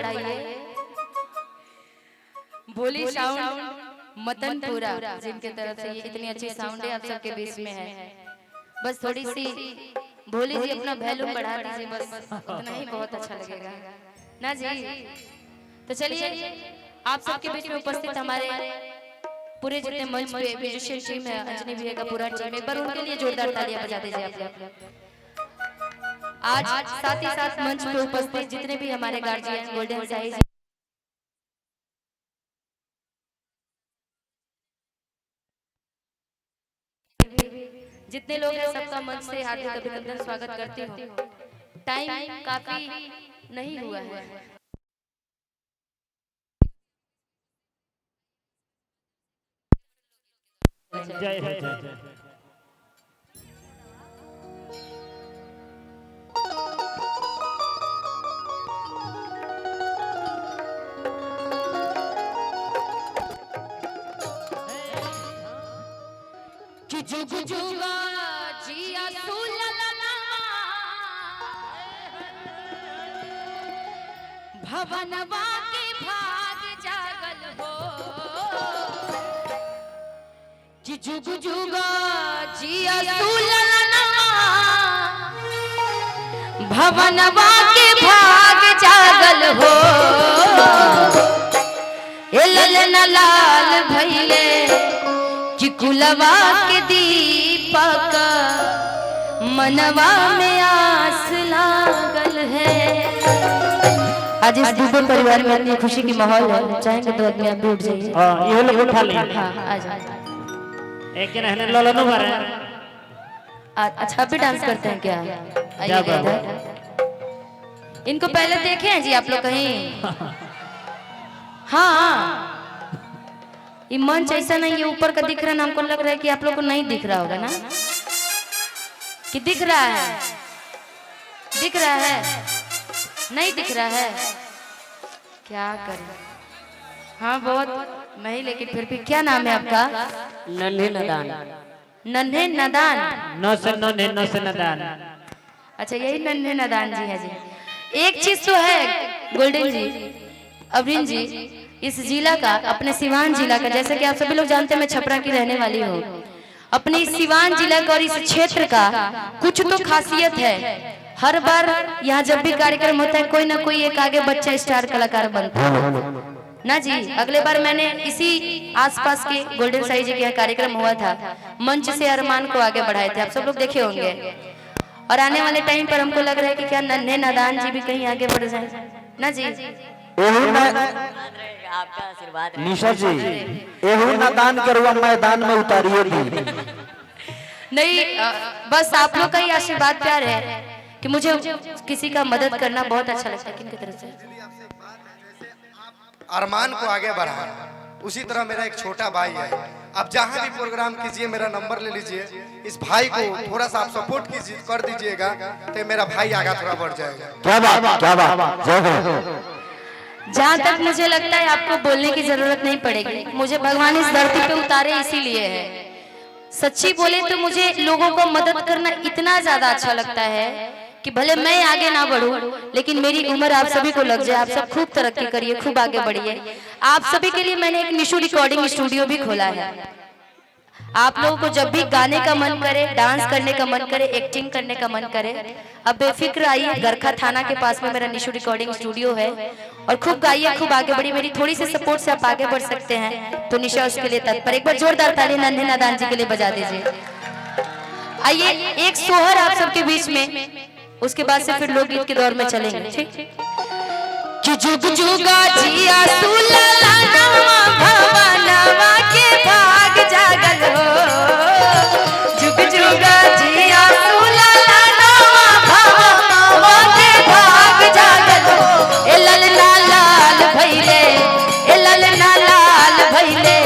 बढ़ाइए। भोली साउंड मतनपुरा जिनके तरफ से ये इतनी अच्छी साउंड है आप सबके बीच में है। बस थोड़ी सी भोली जी अपना वैल्यूम बढ़ा दीजिए, बस इतना ही बहुत अच्छा लगेगा ना जी। तो चलिए आप सबके बीच में उपस्थित हमारे पूरे जितने मंच पे म्यूजिशियन टीम है, अंजनी भैया का पूरा टीम, एक बार उनके लिए जोरदार तालियां बजा दीजिए आप लोग। आज साथ ही साथ मंच पे उपस्थित जितने भी हमारे गार्जियन गोल्डन साइज जितने लोग हैं सबका मंच से हार्दिक अभिनंदन स्वागत करती हूँ। टाइम काफी नहीं हुआ है। जय जय जय। कि जुग जुगा जिया सुललना भवनवा के भाग जागल हो। कि जुग जुगा जिया सुललना भवनवा के भाग जागल हो। ए ललना लाल भइले कि कुलवा के दीपक मनवा में आस लागल है। आज इस दूबे परिवार में इतनी खुशी की माहौल है, चाहेंगे तो आदमी आप भी उठ जाइए। हां ये लोग उठा ले। हां आ जाओ। एक के रहने ललनो भर है। अच्छा भी डांस करते हैं क्या? आइए इधर। इनको पहले देखे हैं जी आप लोग कहीं? हाँ ये मंच ऐसा नहीं, ये ऊपर का दिख रहा है ना, हमको लग रहा है कि आप लोग को नहीं दिख रहा होगा ना, कि दिख रहा है? दिख रहा है? नहीं दिख रहा है? क्या करें? हाँ बहुत नहीं, लेकिन फिर भी क्या नाम है आपका? नन्हे नदान। नन्हे नदान। न से नदान। अच्छा यही नन्हे नदान जी है जी। एक चीज तो है गोल्डन जी, अवरीन जी, इस जिला का, अपने सिवान जिला का, जैसे कि आप सभी लोग जानते हैं मैं छपरा की रहने वाली हूँ, अपने इस सिवान जिला का और इस क्षेत्र का कुछ तो खासियत है। हर बार यहाँ जब भी कार्यक्रम होता है कोई ना कोई एक आगे बच्चा स्टार कलाकार बनता है ना जी। अगले बार मैंने इसी आसपास के गोल्डन साई जी के यहाँ कार्यक्रम हुआ था, मंच से अरमान को आगे बढ़ाए थे, आप सब लोग देखे होंगे। और आने वाले टाइम पर हमको लग रहा है कि क्या नन्हे नादान जी भी कहीं आगे बढ़ जाए ना जी। आपका आशीर्वाद निशा जी एहू नादान करवा मैदान में उतारिए दी। नहीं बस आप लोग का ही आशीर्वाद प्यार है कि मुझे किसी का मदद करना बहुत अच्छा लगता है। किनकी तरफ से? अरमान को आगे बढ़ा, उसी तरह मेरा एक छोटा भाई है। आप जहाँ भी प्रोग्राम कीजिए मेरा नंबर ले लीजिए, इस भाई को थोड़ा सा आप सपोर्ट कीजिए कर दीजिएगा तो मेरा भाई आगे थोड़ा बढ़ जाएगा। क्या बात क्या बात। जहाँ तक मुझे लगता है आपको बोलने की जरूरत नहीं पड़ेगी, मुझे भगवान इस धरती पे उतारे इसीलिए है। सच्ची बोले तो मुझे लोगों को मदद करना इतना ज्यादा अच्छा लगता है कि भले मैं आगे ना बढ़ूं लेकिन मेरी उम्र आप सभी को लग जाए। आप सब खूब तरक्की करिए, खूब आगे बढ़िए। आप सभी के लिए मैंने एक निशु रिकॉर्डिंग स्टूडियो भी खोला है। आप लोगों को जब भी गाने का मन करे, डांस करने का मन करे, एक्टिंग करने का मन करे, अब बेफिक्र आइए। गरखा थाना के पास में मेरा निशु रिकॉर्डिंग स्टूडियो है और खूब गाइए, खूब आगे बढ़िए। मेरी थोड़ी सी सपोर्ट से आप आगे बढ़ सकते हैं तो निशा उसके लिए तत्पर। एक बार जोरदार ताली नन्हे नादान जी के लिए बजा दीजिए। आइए एक सोहर आप सबके बीच में, उसके बाद से फिर लोकगीत के दौर में चलेंगे। ठीक कि जुग जुगा जिया सुललना भवनवा के भाग जागल हो। जुग जुगा जिया सुललना भवनवा के भाग जागल हो। ए ललना लाल भइले, ए ललना लाल भइले,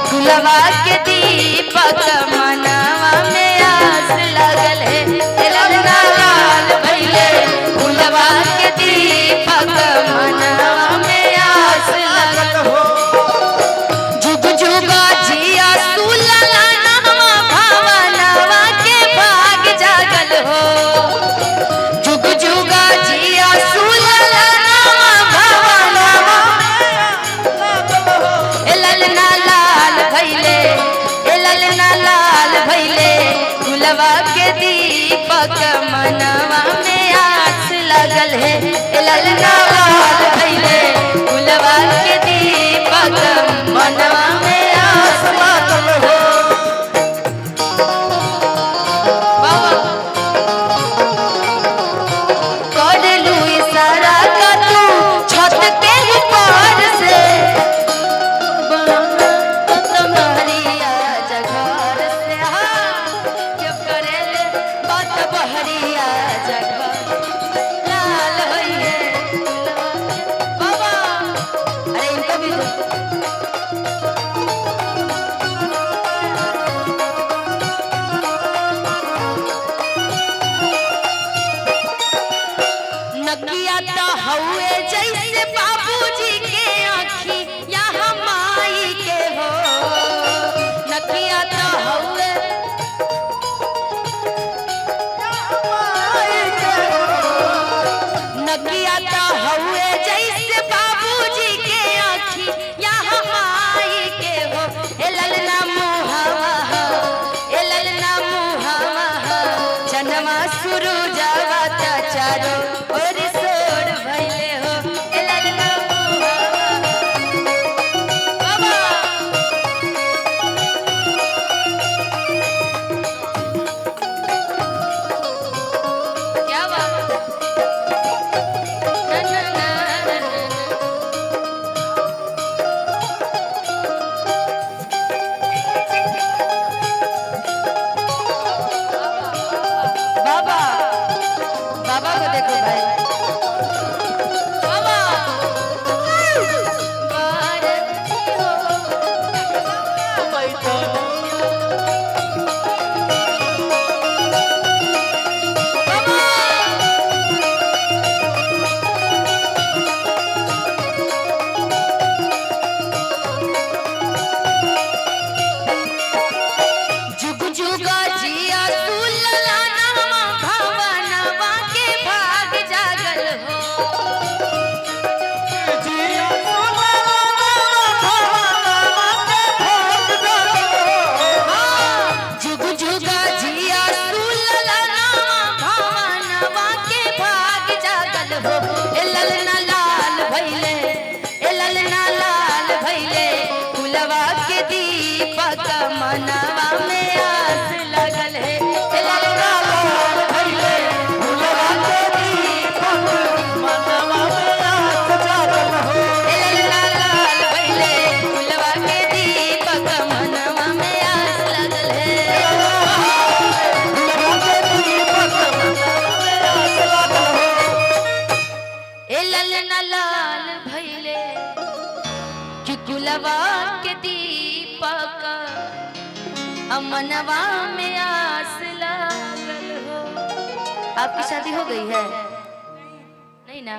कुलवा के दीपक मनवा में आस लगल है। ए ललना लाल भइले, कुलवा के दीपक मनवा में आस लगल हो। जुग जुगा जिया सुललना भवनवा के भाग जागल हो। जुग जुगा जिया सुललना भवनवा के दीपक मनवा में आस लगल है ए ललना लाल भइले फुलवा के दीपक मनवा में आस जागल हो ए ललना लाल भइले फुलवा के दीपक मनवा में आस लगल है ए ललना लाल भइले कि गुलवा के दीपक अमनवा में आस लागल हो। आपकी शादी हो गई है? नहीं ना?